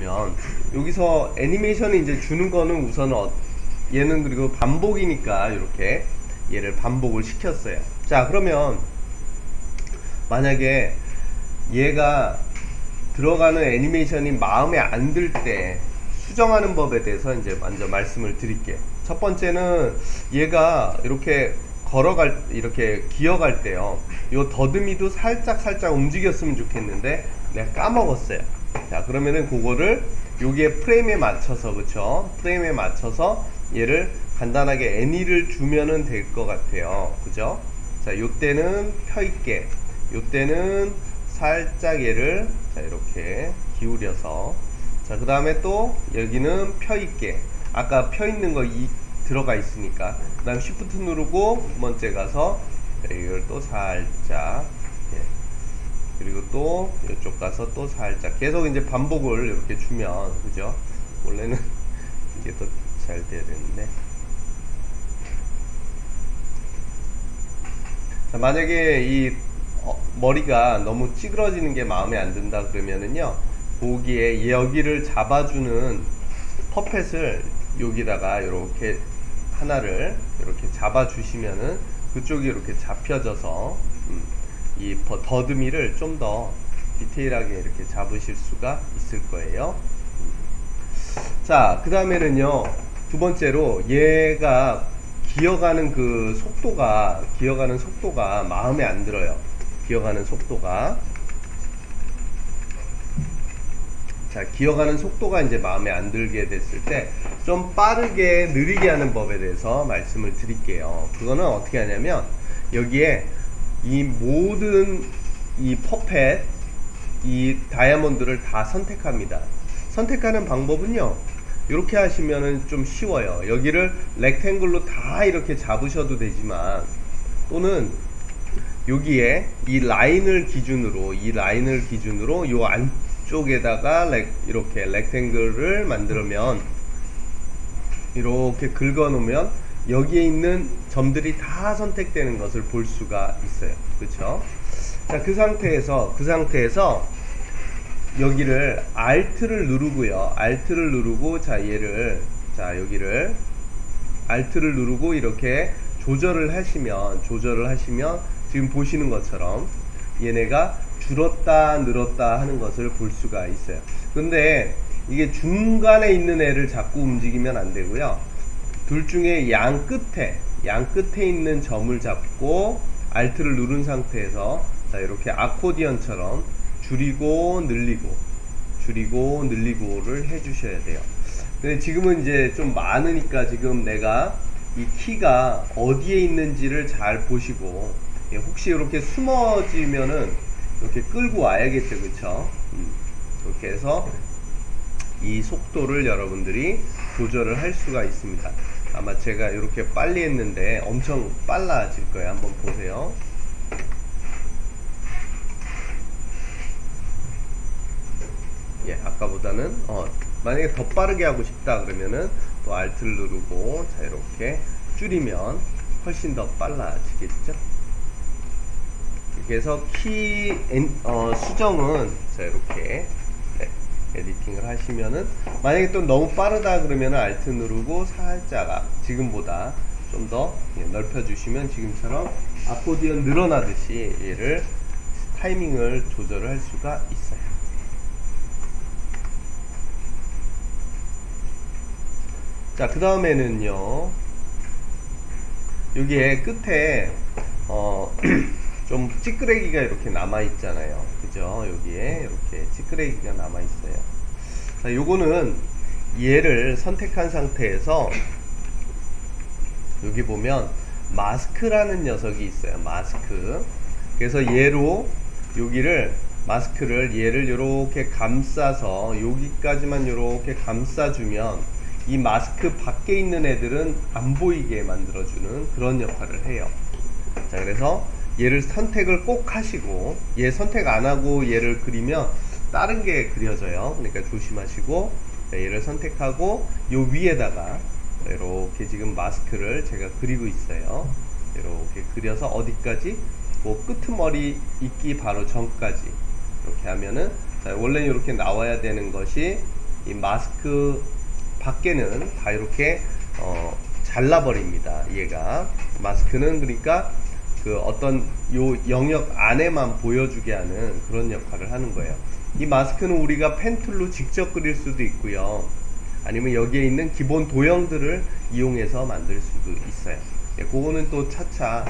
보면 여기서 애니메이션을 이제 주는 거는 우선 얘는 그리고 반복이니까 이렇게 얘를 반복을 시켰어요. 자, 그러면 만약에 얘가 들어가는 애니메이션이 마음에 안 들 때 수정하는 법에 대해서 이제 먼저 말씀을 드릴게요. 첫 번째는 얘가 이렇게 이렇게 기어갈 때요, 요 더듬이도 살짝 움직였으면 좋겠는데 내가 까먹었어요. 자, 그러면은 그거를 여기에 프레임에 맞춰서, 그쵸? 프레임에 맞춰서 얘를 간단하게 애니를 주면은 될 것 같아요. 그죠? 자, 요때는 펴있게, 요때는 살짝 얘를 자 이렇게 기울여서, 자 그 다음에 또 여기는 펴있게, 아까 펴있는 거 들어가 있으니까 그 다음 Shift 누르고 두 번째 가서 이걸 또 살짝, 예. 그리고 또 이쪽 가서 또 살짝 계속 이제 반복을 이렇게 주면, 그죠? 원래는 이게 더 잘 돼야 되는데. 자, 만약에 이 머리가 너무 찌그러지는 게 마음에 안 든다 그러면은요, 거기에 여기를 잡아주는 퍼펫을 여기다가 이렇게 하나를 이렇게 잡아주시면은 그쪽이 이렇게 잡혀져서 이 더듬이를 좀 더 디테일하게 이렇게 잡으실 수가 있을 거예요. 자, 그 다음에는요, 두 번째로 얘가 기어가는 속도가 마음에 안 들어요. 기어가는 속도가. 자, 기어가는 속도가 이제 마음에 안 들게 됐을 때 좀 빠르게 느리게 하는 법에 대해서 말씀을 드릴게요. 그거는 어떻게 하냐면, 여기에 이 모든 이 퍼펫, 이 다이아몬드를 다 선택합니다. 선택하는 방법은요, 이렇게 하시면은 좀 쉬워요. 여기를 렉탱글로 다 이렇게 잡으셔도 되지만, 또는 여기에 이 라인을 기준으로 요 안쪽에다가 이렇게 렉탱글을 만들면, 이렇게 긁어 놓으면 여기에 있는 점들이 다 선택되는 것을 볼 수가 있어요. 그쵸? 자, 그 상태에서 여기를 Alt를 누르고요. Alt를 누르고, 자, 여기를 Alt를 누르고 이렇게 조절을 하시면 지금 보시는 것처럼 얘네가 줄었다 늘었다 하는 것을 볼 수가 있어요. 근데 이게 중간에 있는 애를 자꾸 움직이면 안 되고요. 둘 중에 양 끝에 있는 점을 잡고 Alt를 누른 상태에서, 자, 이렇게 아코디언처럼 줄이고 늘리고를 해주셔야 돼요. 근데 지금은 이제 좀 많으니까 지금 내가 이 키가 어디에 있는지를 잘 보시고, 혹시 이렇게 숨어지면은 이렇게 끌고 와야겠죠, 그쵸? 이렇게 해서 이 속도를 여러분들이 조절을 할 수가 있습니다. 아마 제가 이렇게 빨리 했는데 엄청 빨라질 거예요. 한번 보세요. 예, 아까보다는 만약에 더 빠르게 하고 싶다 그러면은 또 Alt를 누르고, 자, 이렇게 줄이면 훨씬 더 빨라지겠죠. 이렇게 해서 수정은, 자, 이렇게 에디팅을 하시면은, 만약에 또 너무 빠르다 그러면은 Alt 누르고 살짝 지금보다 좀 더 넓혀 주시면 지금처럼 아코디언 늘어나듯이 얘를 타이밍을 조절을 할 수가 있어요. 자, 그 다음에는요, 여기에 끝에 좀 찌끄레기가 이렇게 남아 있잖아요. 그죠? 여기에 이렇게 찌끄레기가 남아 있어요. 자, 요거는 얘를 선택한 상태에서 여기 보면 마스크라는 녀석이 있어요. 마스크. 그래서 마스크를 얘를 이렇게 감싸서 여기까지만 이렇게 감싸주면 이 마스크 밖에 있는 애들은 안 보이게 만들어주는 그런 역할을 해요. 자, 그래서 얘를 선택을 꼭 하시고, 얘 선택 안 하고 얘를 그리면 다른 게 그려져요. 그러니까 조심하시고, 얘를 선택하고 요 위에다가 이렇게 지금 마스크를 제가 그리고 있어요. 이렇게 그려서 어디까지? 그 끄트머리 있기 바로 전까지 이렇게 하면은, 자, 원래 이렇게 나와야 되는 것이 이 마스크 밖에는 다 이렇게 잘라버립니다. 얘가 마스크는 그러니까 그 어떤 요 영역 안에만 보여주게 하는 그런 역할을 하는 거예요. 이 마스크는 우리가 펜툴로 직접 그릴 수도 있고요, 아니면 여기에 있는 기본 도형들을 이용해서 만들 수도 있어요. 그거는 또 차차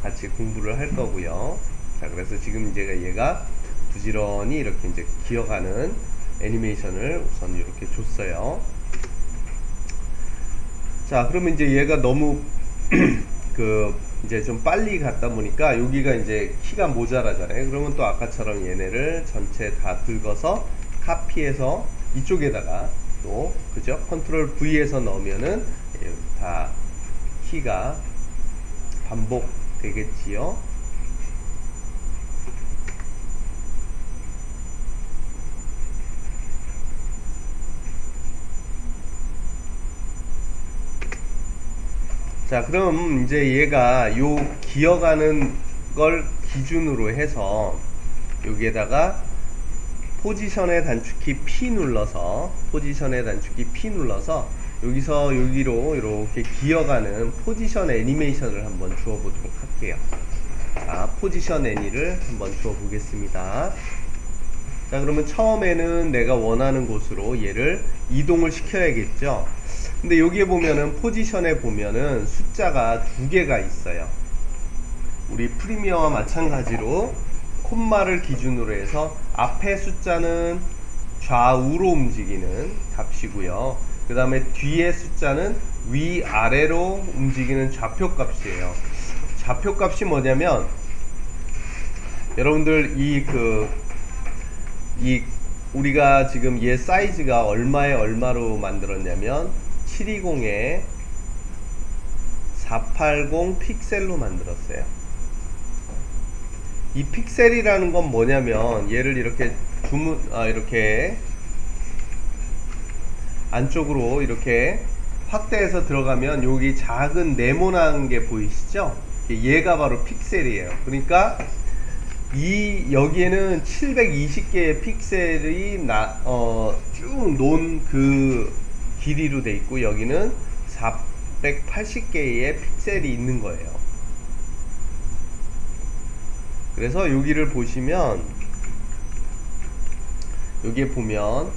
같이 공부를 할 거고요. 자, 그래서 지금 이제 얘가 부지런히 이렇게 이제 기어가는 애니메이션을 우선 이렇게 줬어요. 자, 그러면 이제 얘가 너무 이제 좀 빨리 갔다 보니까 여기가 이제 키가 모자라잖아요. 그러면 또 아까처럼 얘네를 전체 다 긁어서 카피해서 이쪽에다가 또, 그죠? 컨트롤 V에서 넣으면은 다 키가 반복되겠지요. 자, 그럼 이제 얘가 요 기어가는 걸 기준으로 해서 여기에다가 포지션의 단축키 P 눌러서 여기서 여기로 이렇게 기어가는 포지션 애니메이션을 한번 주어 보도록 할게요. 자, 포지션 애니를 한번 주어 보겠습니다. 자, 그러면 처음에는 내가 원하는 곳으로 얘를 이동을 시켜야겠죠. 근데 여기에 보면은 포지션에 보면은 숫자가 2개가 있어요. 우리 프리미어와 마찬가지로 콤마를 기준으로 해서 앞에 숫자는 좌우로 움직이는 값이고요, 그 다음에 뒤에 숫자는 위아래로 움직이는 좌표값이에요. 좌표값이 뭐냐면, 여러분들 우리가 지금 얘 사이즈가 얼마에 얼마로 만들었냐면 720에 480 픽셀로 만들었어요. 이 픽셀이라는 건 뭐냐면, 얘를 이렇게 이렇게 안쪽으로 이렇게 확대해서 들어가면 여기 작은 네모난 게 보이시죠? 얘가 바로 픽셀이에요. 그러니까 여기에는 720개의 픽셀이 쭉 놓은 그 길이로 돼 있고, 여기는 480개의 픽셀이 있는 거예요. 그래서 여기를 보시면, 여기에 보면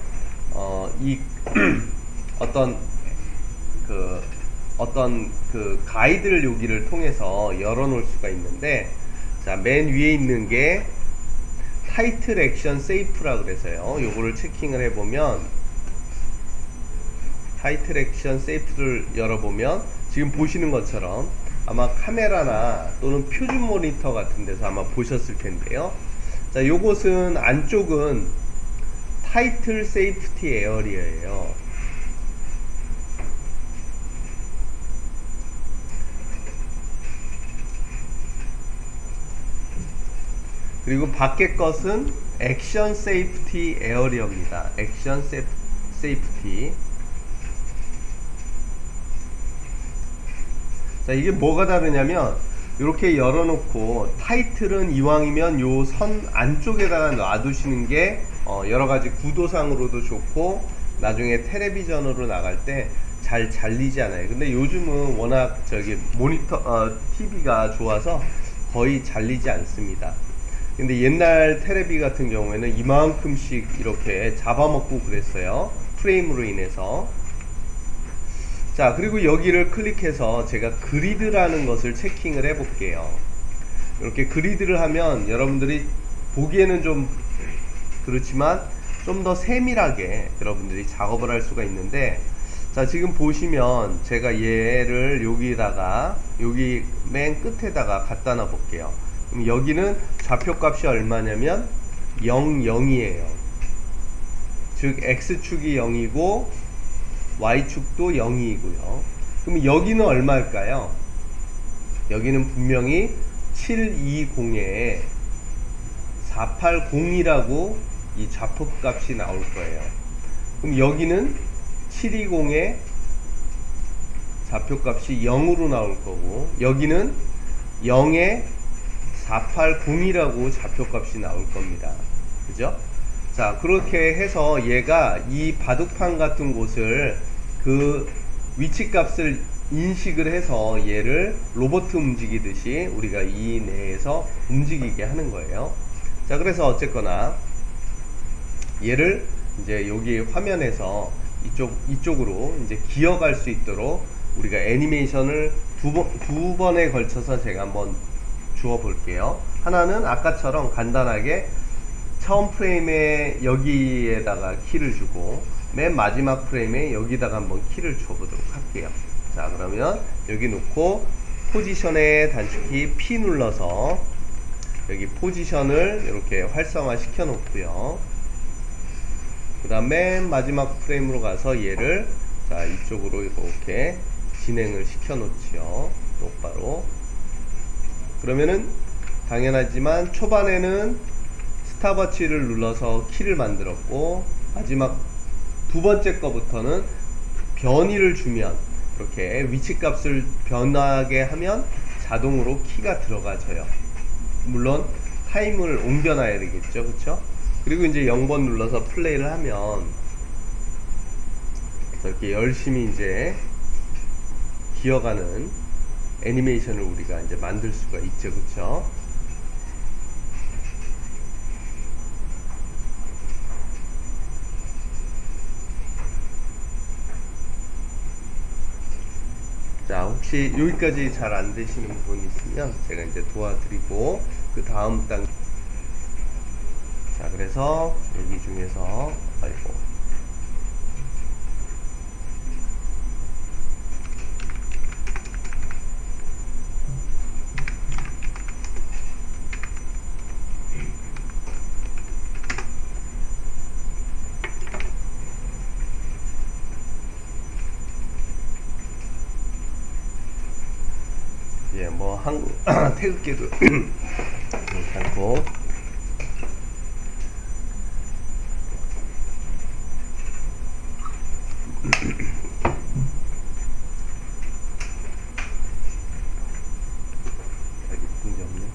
어떤 가이드를 여기를 통해서 열어 놓을 수가 있는데, 자, 맨 위에 있는 게 타이틀 액션 세이프라 그래서요, 요거를 체킹을 해보면, 타이틀 액션 세이프를 열어보면 지금 보시는 것처럼 아마 카메라나 또는 표준 모니터 같은 데서 아마 보셨을 텐데요. 자, 요것은 안쪽은 타이틀 세이프티 에어리어예요. 그리고 밖에 것은 액션 세이프티 에어리어입니다. 액션 세이프티. 자, 이게 뭐가 다르냐면, 이렇게 열어놓고 타이틀은 이왕이면 요 선 안쪽에다가 놔두시는 게 여러가지 구도상으로도 좋고 나중에 텔레비전으로 나갈 때 잘 잘리지 않아요. 근데 요즘은 워낙 모니터 TV가 좋아서 거의 잘리지 않습니다. 근데 옛날 텔레비 같은 경우에는 이만큼씩 이렇게 잡아먹고 그랬어요, 프레임으로 인해서. 자, 그리고 여기를 클릭해서 제가 그리드라는 것을 체킹을 해 볼게요. 이렇게 그리드를 하면 여러분들이 보기에는 좀 그렇지만 좀 더 세밀하게 여러분들이 작업을 할 수가 있는데, 자, 지금 보시면 제가 얘를 여기 맨 끝에다가 갖다 놔 볼게요. 그럼 여기는 좌표값이 얼마냐면 0, 0이에요. 즉 X축이 0이고 Y축도 0이고요. 그럼 여기는 얼마일까요? 여기는 분명히 720에 480이라고 이 좌표값이 나올 거예요. 그럼 여기는 720에 좌표값이 0으로 나올 거고, 여기는 0에 480이라고 좌표값이 나올 겁니다. 그죠? 자, 그렇게 해서 얘가 이 바둑판 같은 곳을 그 위치값을 인식을 해서 얘를 로봇 움직이듯이 우리가 이 내에서 움직이게 하는 거예요. 자, 그래서 어쨌거나 얘를 이제 여기 화면에서 이쪽으로 이제 기어갈 수 있도록 우리가 애니메이션을 두 번에 걸쳐서 제가 한번 주어 볼게요. 하나는 아까처럼 간단하게 처음 프레임에 여기에다가 키를 주고 맨 마지막 프레임에 여기다가 한번 키를 줘 보도록 할게요. 자, 그러면 여기 놓고 포지션에 단축키 P 눌러서 여기 포지션을 이렇게 활성화 시켜 놓고요. 그 다음 맨 마지막 프레임으로 가서 얘를 자 이쪽으로 이렇게 진행을 시켜 놓지요. 똑바로. 그러면은 당연하지만 초반에는 스탑워치를 눌러서 키를 만들었고 마지막 두 번째 거부터는 변이를 주면 이렇게 위치값을 변하게 하면 자동으로 키가 들어가져요. 물론 타임을 옮겨놔야 되겠죠, 그쵸? 그리고 이제 0번 눌러서 플레이를 하면 이렇게 열심히 이제 기어가는 애니메이션을 우리가 이제 만들 수가 있죠, 그쵸? 자, 혹시 여기까지 잘 안 되시는 부분이 있으면 제가 이제 도와드리고 그 다음 단. 자, 그래서 여기 중에서 아이고 예, 뭐 한국 태극기도 괜찮고. 여기 풍기 없네.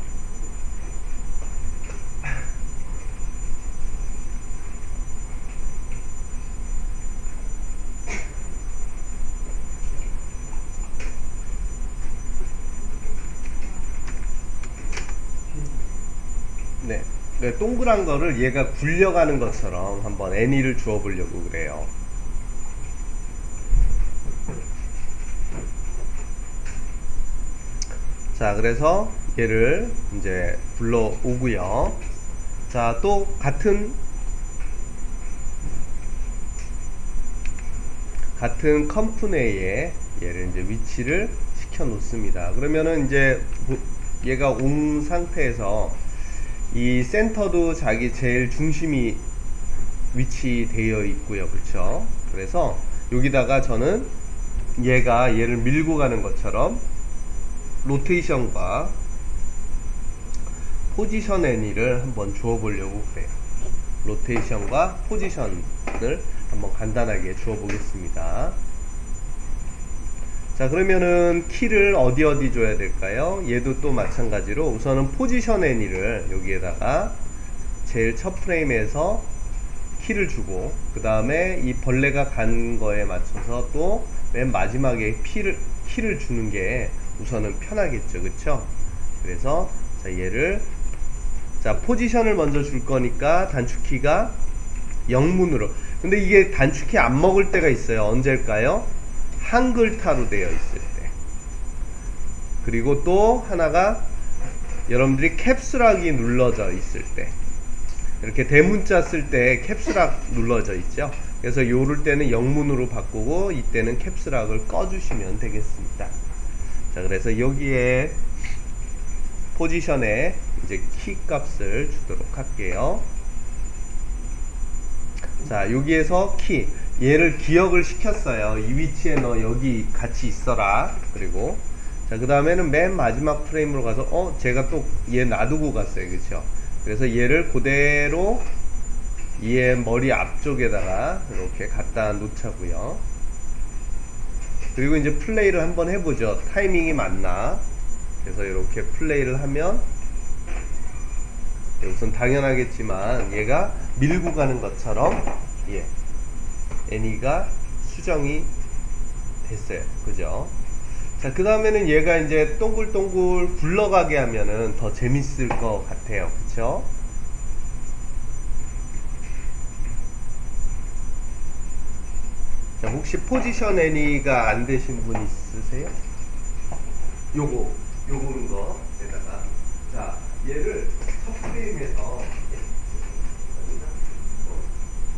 네. 네, 동그란 거를 얘가 굴려가는 것처럼 한번 애니를 주어 보려고 그래요. 자, 그래서 얘를 이제 불러오고요. 자, 또 같은 컴프네에 얘를 이제 위치를 시켜 놓습니다. 그러면은 이제 얘가 온 상태에서 이 센터도 자기 제일 중심이 위치되어 있고요, 그쵸? 그래서 여기다가 저는 얘를 밀고 가는 것처럼 로테이션과 포지션 애니를 한번 주어 보려고 그래요. 로테이션과 포지션을 한번 간단하게 주어 보겠습니다. 자, 그러면은 키를 어디 줘야 될까요? 얘도 또 마찬가지로 우선은 포지션 애니를 여기에다가 제일 첫 프레임에서 키를 주고 그 다음에 이 벌레가 간 거에 맞춰서 또 맨 마지막에 키를 주는 게 우선은 편하겠죠, 그쵸? 그래서 자, 얘를 자 포지션을 먼저 줄 거니까 단축키가 0문으로. 근데 이게 단축키 안 먹을 때가 있어요. 언제일까요? 한글타로 되어 있을 때. 그리고 또 하나가 여러분들이 캡슐락이 눌러져 있을 때. 이렇게 대문자 쓸 때 캡슐락 눌러져 있죠. 그래서 요럴 때는 0문으로 바꾸고 이때는 캡슐락을 꺼주시면 되겠습니다. 자, 그래서 여기에 포지션에 이제 키 값을 주도록 할게요. 자, 여기에서 키 얘를 기억을 시켰어요. 이 위치에 너 여기 같이 있어라. 그리고 자, 그 다음에는 맨 마지막 프레임으로 가서 제가 또 얘 놔두고 갔어요, 그쵸? 그래서 얘를 그대로 얘 머리 앞쪽에다가 이렇게 갖다 놓자고요. 그리고 이제 플레이를 한번 해보죠. 타이밍이 맞나? 그래서 이렇게 플레이를 하면 우선 당연하겠지만 얘가 밀고 가는 것처럼 any가 수정이 됐어요. 그죠? 자, 그 다음에는 얘가 이제 동글동글 굴러가게 하면은 더 재밌을 것 같아요. 그쵸? 자, 혹시 포지션 any가 안 되신 분 있으세요? 요거는 거에다가, 자, 얘를 첫 프레임에서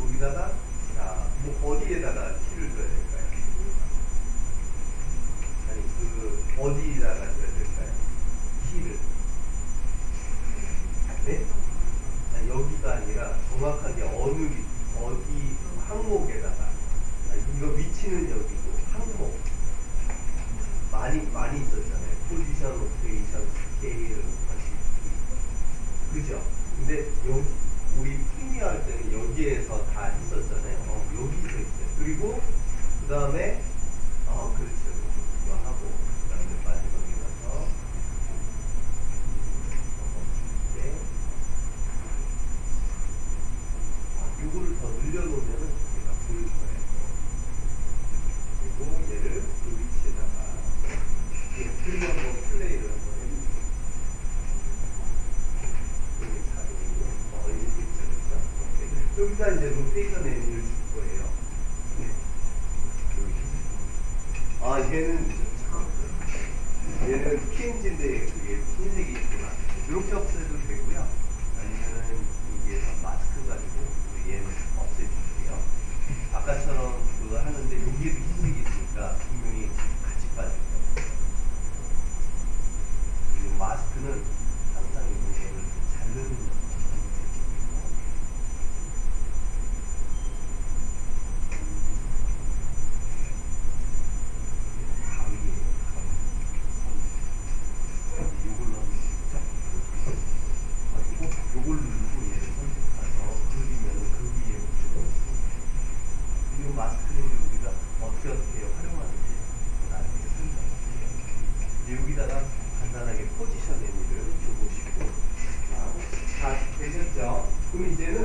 여기다가, 자, 뭐 어디에다가 키를 줘야 될까요? 아니, 어디에다가 줘야 될까요? 키를. 네? 아, 여기가 아니라 정확하게 어디 항목에다가. 이거 위치는 여기고 항목 많이 있었잖아요. 포지션, 로테이션, 스케일, 그죠? 근데 여기 우리 프리미어 할 때는 여기에서 다 했었잖아요. 여기서 있어요. 그리고 그 다음에 그렇죠. 이거 하고 그 다음에 마지막에 가서 이거를 더 늘려놓으면은 얘가 보일 거예요. 그리고 얘를 그 위치에다가 그리고 한번 플레이를 한번 해보세요. 여기 자동으로 이렇게 있죠, 그렇죠? 좀 이따 이제 로테이션 애니를 줄 거예요. 얘는 PNG인데 그게 흰색이 있구나. 이렇게 없애도 되고요. 아니면은 여기에서 마스크 가지고 얘는 없애줄게요. 아까처럼 그거 하는데 여기에도 흰색이 있으니까 분명히 같이 빠질 거예요. 그리고 마스크는 항상 이런 거를 자르는 요걸 누르고 얘를 선택해서 그리면은 그 위에 붙여놓고 이 마스크는 우리가 어떻게 활용하는지 나중에 설명할게요. 여기다가 간단하게 포지션 애니를 줘보시고 다 되셨죠? 그럼 이제는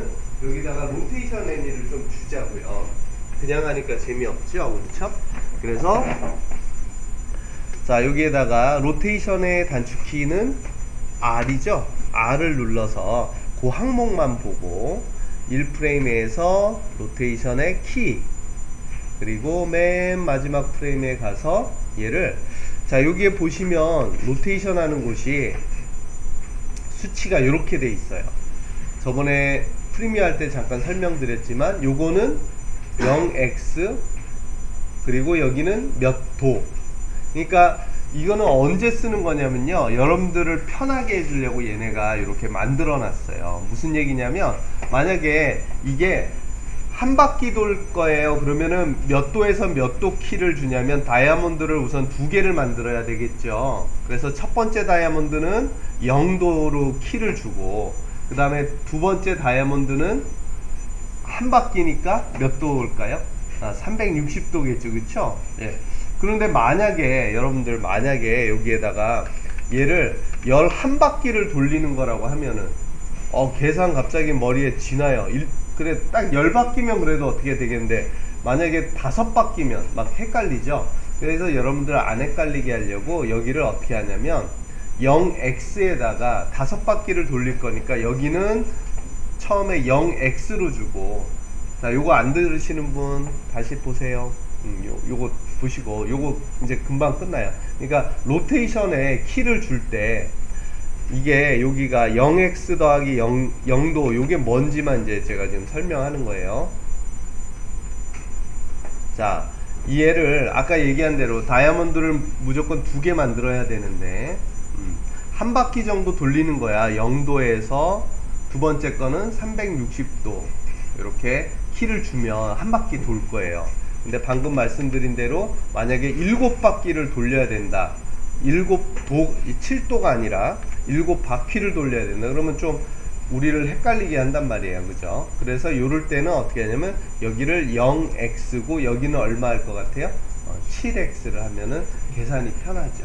여기다가 로테이션 애니를 좀 주자고요. 그냥 하니까 재미없죠? 그렇죠? 그래서 자, 여기에다가 로테이션의 단축키는 R이죠? R을 눌러서 그 항목만 보고 1프레임에서 로테이션의 키 그리고 맨 마지막 프레임에 가서 얘를 자, 여기에 보시면 로테이션 하는 곳이 수치가 이렇게 돼 있어요. 저번에 프리미어 할 때 잠깐 설명드렸지만 요거는 0x 그리고 여기는 몇 도. 그러니까 이거는 언제 쓰는 거냐면요, 여러분들을 편하게 해주려고 얘네가 이렇게 만들어 놨어요. 무슨 얘기냐면 만약에 이게 한 바퀴 돌 거예요. 그러면은 몇 도에서 몇 도 키를 주냐면 다이아몬드를 우선 두 개를 만들어야 되겠죠. 그래서 첫 번째 다이아몬드는 0도로 키를 주고 그 다음에 두 번째 다이아몬드는 한 바퀴니까 몇 도일까요? 360도겠죠. 그쵸? 예. 그런데 만약에 여러분들 여기에다가 얘를 11바퀴를 돌리는 거라고 하면은 계산 갑자기 머리에 지나요. 그래 딱 10바퀴면 그래도 어떻게 되겠는데 만약에 5바퀴면 막 헷갈리죠. 그래서 여러분들 안 헷갈리게 하려고 여기를 어떻게 하냐면 0x에다가 5바퀴를 돌릴 거니까 여기는 처음에 0x로 주고 자, 요거 안 들으시는 분 다시 보세요. 요거 보시고 요거 이제 금방 끝나요. 그러니까 로테이션에 키를 줄 때 이게 여기가 0x 더하기 0도 요게 뭔지만 이제 제가 지금 설명하는 거예요. 자, 이 얘를 아까 얘기한 대로 다이아몬드를 무조건 두 개 만들어야 되는데 한 바퀴 정도 돌리는 거야. 0도에서 두 번째 거는 360도 이렇게 키를 주면 한 바퀴 돌 거예요. 근데 방금 말씀드린 대로 만약에 7바퀴를 돌려야 된다. 7도가 아니라 7바퀴를 돌려야 된다. 그러면 좀 우리를 헷갈리게 한단 말이에요. 그죠? 그래서 요럴 때는 어떻게 하냐면 여기를 0x고 여기는 얼마 할 것 같아요? 7x를 하면은 계산이 편하죠.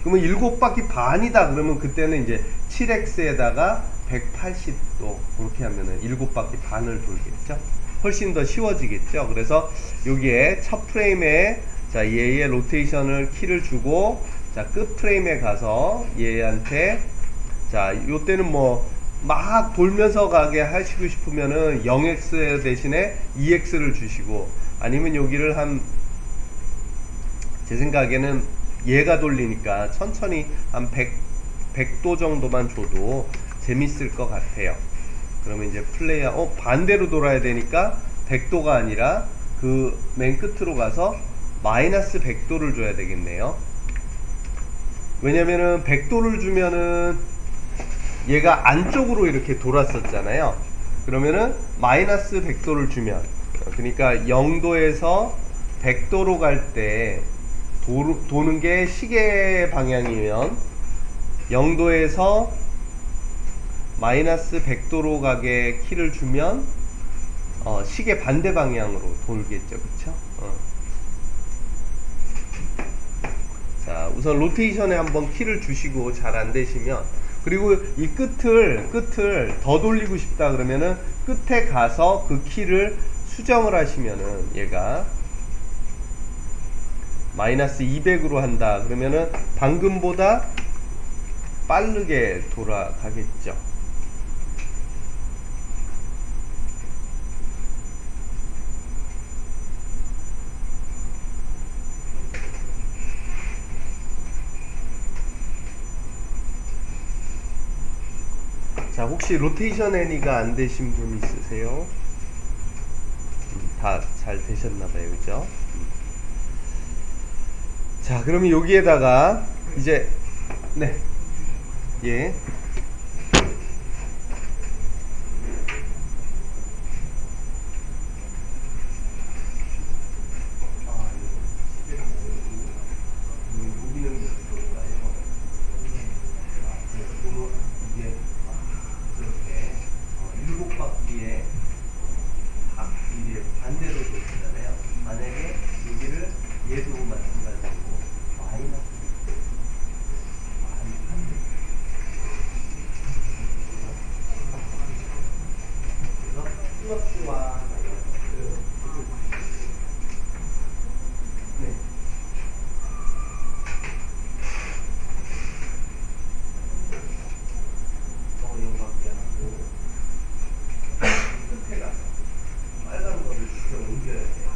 그러면 7바퀴 반이다. 그러면 그때는 이제 7x에다가 180도 그렇게 하면은 7바퀴 반을 돌겠죠. 훨씬 더 쉬워지겠죠. 그래서 여기에 첫 프레임에 자 얘의 로테이션을 키를 주고 자 끝 프레임에 가서 얘한테 자 요때는 뭐 막 돌면서 가게 하시고 싶으면은 0x 대신에 2x를 주시고 아니면 여기를 한 제 생각에는 얘가 돌리니까 천천히 한 100도 정도만 줘도 재밌을 것 같아요. 그러면 이제 플레이어 반대로 돌아야 되니까 100도가 아니라 그 맨 끝으로 가서 마이너스 100도를 줘야 되겠네요. 왜냐면은 100도를 주면은 얘가 안쪽으로 이렇게 돌았었잖아요. 그러면은 마이너스 100도를 주면 그러니까 0도에서 100도로 갈 때 도는 게 시계 방향이면 0도에서 마이너스 100도로 가게 키를 주면 시계 반대 방향으로 돌겠죠. 그쵸? 자 우선 로테이션에 한번 키를 주시고 잘 안되시면 그리고 이 끝을 더 돌리고 싶다 그러면은 끝에 가서 그 키를 수정을 하시면은 얘가 마이너스 200으로 한다 그러면은 방금보다 빠르게 돌아가겠죠. 자 혹시 로테이션 애니가 안 되신 분 있으세요? 다 잘 되셨나봐요. 그죠? 자 그러면 여기에다가 이제 네 예. 반대로 돌잖아요. 만약에 여기를 얘도 마찬가지고 마이너스 그래서 플러스와 마이너스 네. 이거밖에 하고 끝에 가서 빨간 거를 진짜 옮겨야 돼요.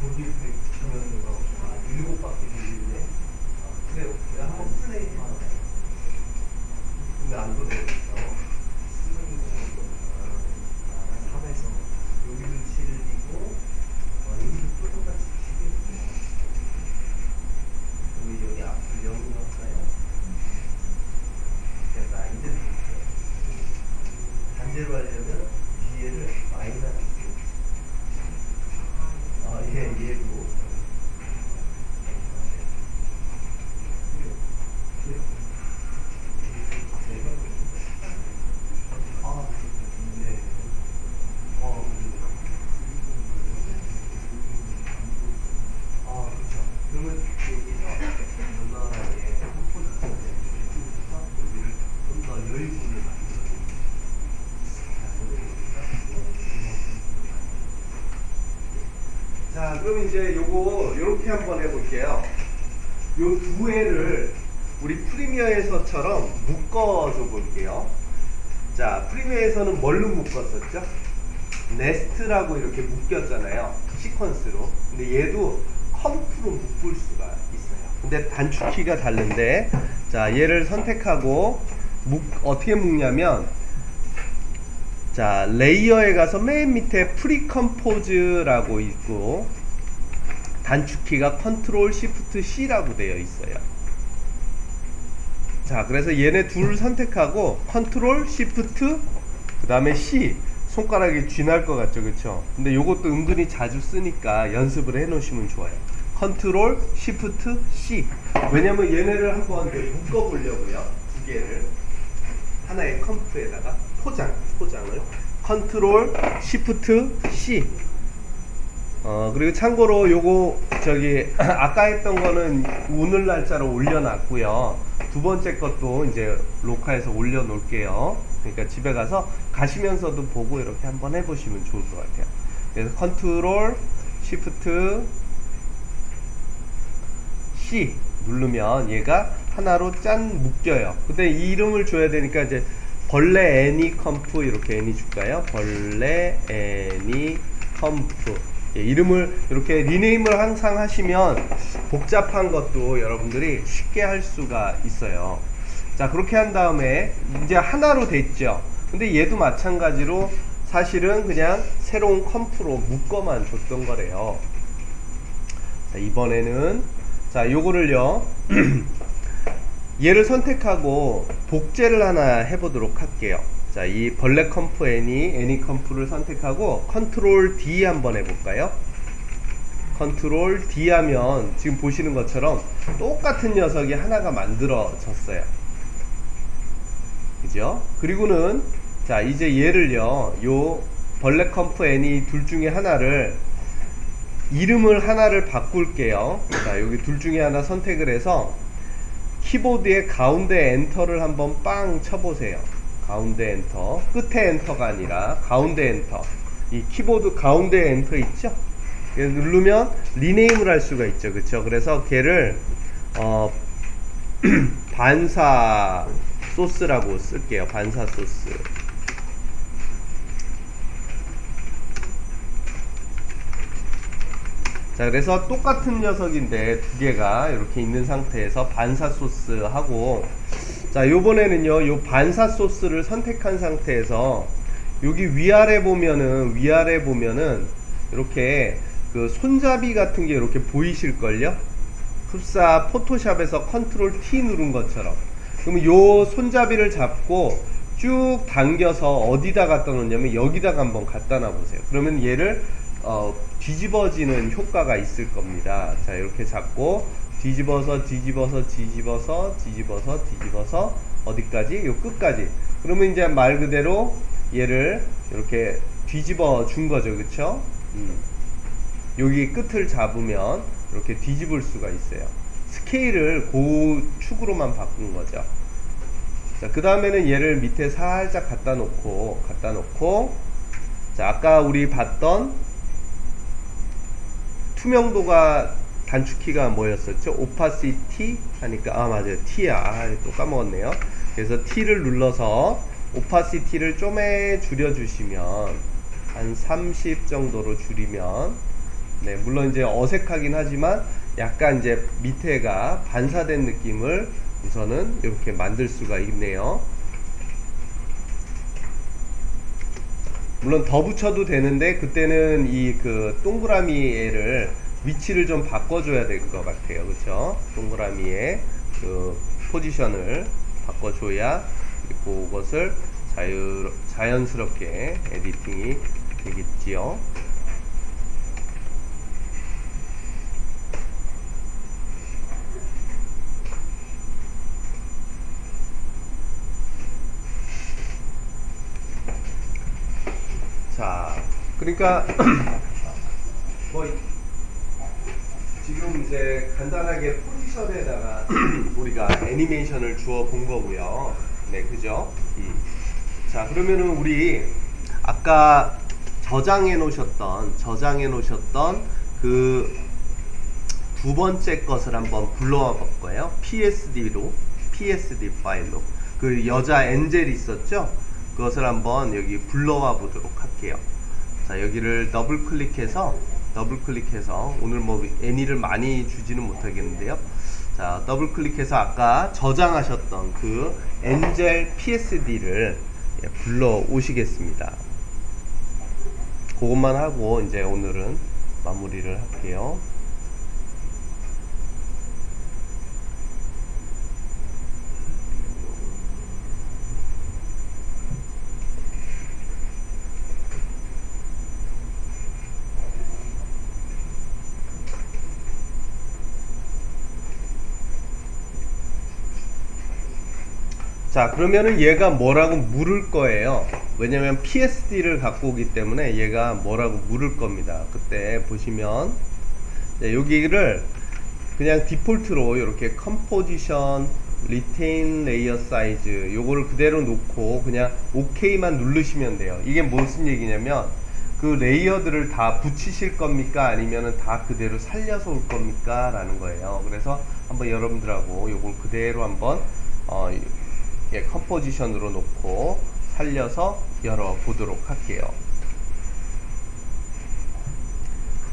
거기 100주면서 7바퀴 돌리네. 그래, 내가 한번 플레이 해봐. 근데 안 돌아오겠어. 3에서 여기를 치르고 여기도 똑같이 치겠고 여기 앞을 0 넣었어요. 됐다. 이제 반대로 하려면 뒤에를 마이너스 얘도 그렇죠. 그러면 여기서 원활하게 컴포지션을 해서 여기를 좀 더 여유분을 만들어줍니다. 자, 그럼 이제 요거 요렇게 한번 해볼게요. 요 두 회를 우리 프리미어에서처럼 묶어줘 볼게요. 자, 프리미어에서는 뭘로 묶었었죠? 네스트라고 이렇게 묶였잖아요. 시퀀스로. 근데 얘도 컴프로 묶을 수가 있어요. 근데 단축키가 다른데, 자, 얘를 선택하고 어떻게 묶냐면, 자, 레이어에 가서 맨 밑에 프리컴포즈라고 있고 단축키가 컨트롤 시프트 C라고 되어 있어요. 자, 그래서 얘네 둘 선택하고 컨트롤 시프트 그 다음에 C 손가락이 쥐날 것 같죠, 그쵸? 근데 요것도 은근히 자주 쓰니까 연습을 해 놓으시면 좋아요. 컨트롤 시프트 C. 왜냐면 얘네를 한번 묶어 보려고요. 두 개를 하나의 컴프에다가 포장을 컨트롤 시프트 C. 그리고 참고로 요거 저기 아까 했던 거는 오늘 날짜로 올려놨고요. 두 번째 것도 이제 로카에서 올려놓을게요. 그러니까 집에 가서 가시면서도 보고 이렇게 한번 해보시면 좋을 것 같아요. 그래서 컨트롤 시프트 C 누르면 얘가 하나로 짠 묶여요. 근데 이 이름을 줘야 되니까 이제 벌레 애니 컴프 이렇게 애니 줄까요? 벌레 애니 컴프. 예, 이름을 이렇게 리네임을 항상 하시면 복잡한 것도 여러분들이 쉽게 할 수가 있어요. 자, 그렇게 한 다음에 이제 하나로 됐죠. 근데 얘도 마찬가지로 사실은 그냥 새로운 컴프로 묶어만 줬던 거래요. 자, 이번에는 자, 요거를요 얘를 선택하고 복제를 하나 해보도록 할게요. 자, 이 벌레 컴프 애니 컴프를 선택하고 컨트롤 D 한번 해볼까요? 컨트롤 D 하면 지금 보시는 것처럼 똑같은 녀석이 하나가 만들어졌어요. 그죠? 그리고는 자, 이제 얘를요 요 벌레 컴프 애니 둘 중에 하나를 이름을 하나를 바꿀게요. 자, 여기 둘 중에 하나 선택을 해서 키보드의 가운데 엔터를 한번 빵 쳐보세요. 가운데 엔터, 끝에 엔터가 아니라 가운데 엔터. 이 키보드 가운데 엔터 있죠? 누르면 리네임을 할 수가 있죠. 그쵸? 그래서 걔를 반사 소스라고 쓸게요. 반사 소스. 자, 그래서 똑같은 녀석인데 두 개가 이렇게 있는 상태에서 반사 소스 하고, 자, 요번에는요 요 반사 소스를 선택한 상태에서 여기 위아래 보면은 이렇게 그 손잡이 같은 게 이렇게 보이실걸요? 흡사 포토샵에서 컨트롤 T 누른 것처럼. 그러면 요 손잡이를 잡고 쭉 당겨서 어디다 갖다 놓냐면 여기다가 한번 갖다 놔 보세요. 그러면 얘를 뒤집어지는 효과가 있을 겁니다. 자, 이렇게 잡고 뒤집어서 어디까지? 요 끝까지. 그러면 이제 말 그대로 얘를 이렇게 뒤집어 준 거죠. 그쵸? 여기 끝을 잡으면 이렇게 뒤집을 수가 있어요. 스케일을 고축으로만 바꾼 거죠. 자, 그 다음에는 얘를 밑에 살짝 갖다 놓고 자, 아까 우리 봤던 투명도가 단축키가 뭐였었죠? opacity 하니까 맞아요. T야. 또 까먹었네요. 그래서 T를 눌러서 opacity를 좀에 줄여주시면 한 30 정도로 줄이면, 네, 물론 이제 어색하긴 하지만 약간 이제 밑에가 반사된 느낌을 우선은 이렇게 만들 수가 있네요. 물론 더 붙여도 되는데 그때는 이 그 동그라미를 위치를 좀 바꿔줘야 될 것 같아요. 그쵸? 동그라미의 그 포지션을 바꿔줘야 그리고 그것을 자연스럽게 에디팅이 되겠지요. 자, 그러니까 뭐 지금 이제 간단하게 포지션에다가 우리가 애니메이션을 주어 본 거고요. 네, 그죠? 자, 그러면은 우리 아까 저장해 놓으셨던 그 두 번째 것을 한번 불러와 볼 거예요. PSD 파일로 그 여자 엔젤 있었죠? 그것을 한번 여기 불러와 보도록 할게요. 자, 여기를 더블 클릭해서 오늘 뭐 애니를 많이 주지는 못하겠는데요. 자, 더블 클릭해서 아까 저장하셨던 그 엔젤 PSD를 불러 오시겠습니다. 그것만 하고 이제 오늘은 마무리를 할게요. 자, 그러면은 얘가 뭐라고 물을 거예요. 왜냐면 PSD를 갖고 오기 때문에 얘가 뭐라고 물을 겁니다. 그때 보시면 네, 여기를 그냥 디폴트로 이렇게 컴포지션 리테인 레이어 사이즈 요거를 그대로 놓고 그냥 OK만 누르시면 돼요. 이게 무슨 얘기냐면 그 레이어들을 다 붙이실 겁니까? 아니면은 다 그대로 살려서 올 겁니까? 라는 거예요. 그래서 한번 여러분들하고 요걸 그대로 한번 예, 컴포지션으로 놓고 살려서 열어보도록 할게요.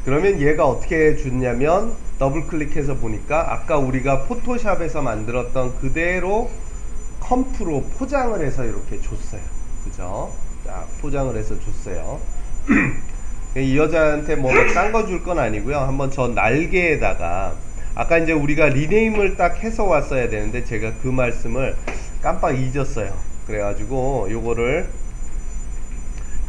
그러면 얘가 어떻게 줬냐면 더블 클릭해서 보니까 아까 우리가 포토샵에서 만들었던 그대로 컴프로 포장을 해서 이렇게 줬어요. 그죠? 자, 포장을 해서 줬어요. 이 여자한테 뭐 딴 거 줄 건 아니고요. 한번 저 날개에다가 아까 이제 우리가 리네임을 딱 해서 왔어야 되는데 제가 그 말씀을 깜빡 잊었어요. 그래가지고 요거를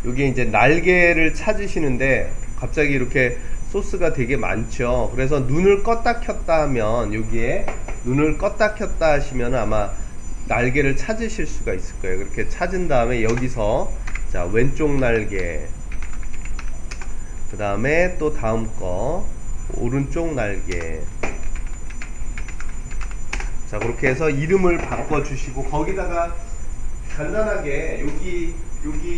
여기 이제 날개를 찾으시는데 갑자기 이렇게 소스가 되게 많죠. 그래서 눈을 껐다 켰다 하면 여기에 눈을 껐다 켰다 하시면 아마 날개를 찾으실 수가 있을 거예요. 그렇게 찾은 다음에 여기서 자 왼쪽 날개 그 다음에 또 다음 거 오른쪽 날개 자 그렇게 해서 이름을 바꿔 주시고 거기다가 간단하게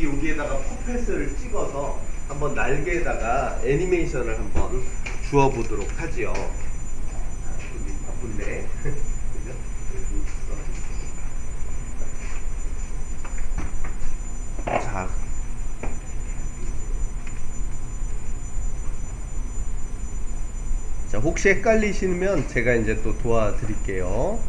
여기에다가 퍼펫을 찍어서 한번 날개에다가 애니메이션을 한번 주어 보도록 하지요. 여기 바쁜데 그죠? 자 혹시 헷갈리시면 제가 이제 또 도와드릴게요.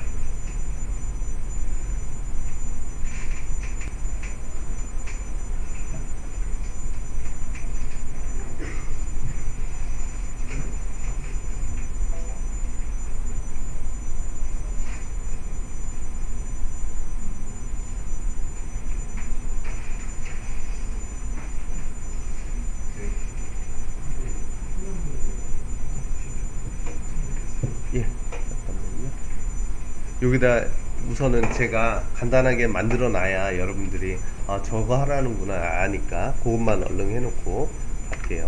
예, 잠깐만요. 여기다 우선은 제가 간단하게 만들어 놔야 여러분들이 아 저거 하라는구나 아니까 그것만 얼른 해놓고 갈게요.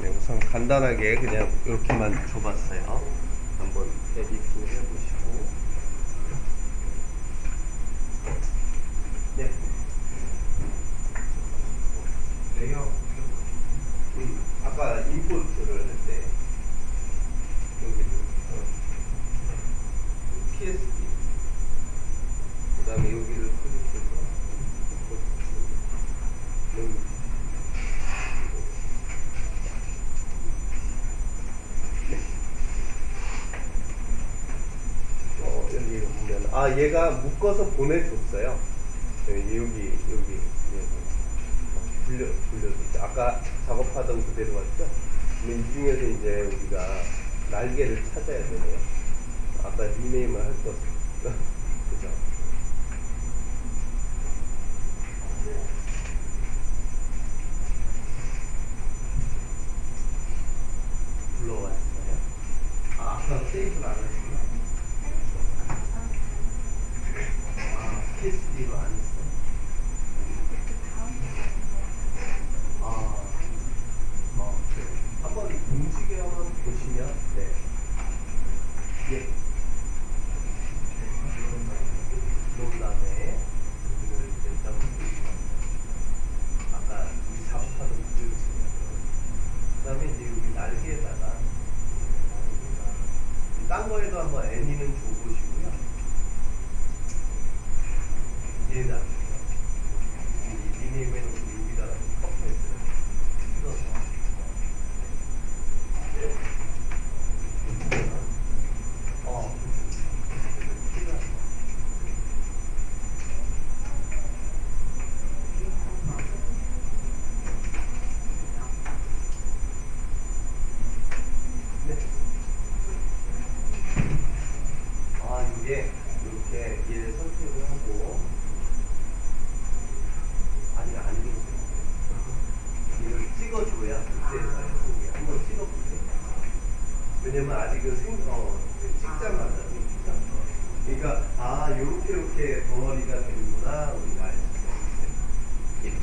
네, 우선 간단하게 그냥 이렇게만 줘봤어요. 한번 에디팅 해보시고. 네. 레이어 아까 임포트를 할 때 여기를 PSD 그 다음에 여기를 클릭해서 여기 여기 보면 아 얘가 묶어서 보내줬어요. 여기 불려줬죠. 아까 작업하던 그대로 왔죠. 근데 이 중에서 이제 우리가 날개를 찾아야 되네요. 아까 닉네임을 할 것, 그죠? 불러왔어요. 아, 아까 세이브를 안 했구나. 거에도 한번 애니는 줘보시고요. 얘다. 이 리네임을 여기다가 컴퓨터에서 찍어서. 이게 이렇게 얘를 선택을 하고 아니 이걸 찍어줘야 그때에서 한번 찍어보세요. 왜냐면 아직은 찍자마자 그러니까 요렇게 덩어리가 되는구나 우리가 알 수 있어요. 이렇게.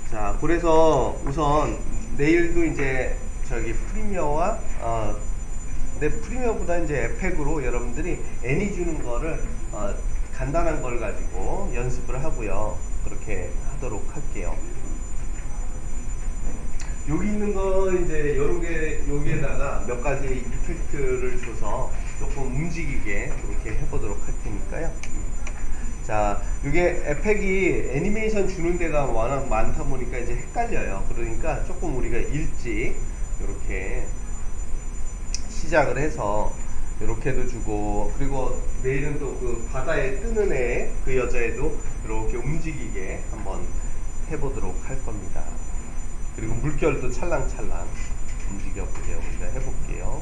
자, 그래서 우선 내일도 이제 저기 프리미어와 근데 프리미어보다 이제 에펙으로 여러분들이 애니 주는 거를 간단한 걸 가지고 연습을 하고요. 그렇게 하도록 할게요. 여기 있는 거 이제 여기에다가 몇 가지 이펙트를 줘서 조금 움직이게 그렇게 해보도록 할 테니까요. 자, 이게 에펙이 애니메이션 주는 데가 워낙 많다 보니까 이제 헷갈려요. 그러니까 조금 우리가 일찍 이렇게 시작을 해서 이렇게도 주고, 그리고 내일은 또 그 바다에 뜨는 애 그 여자애도 이렇게 움직이게 한번 해보도록 할 겁니다. 그리고 물결도 찰랑찰랑 움직여 보세요. 우리가 해볼게요.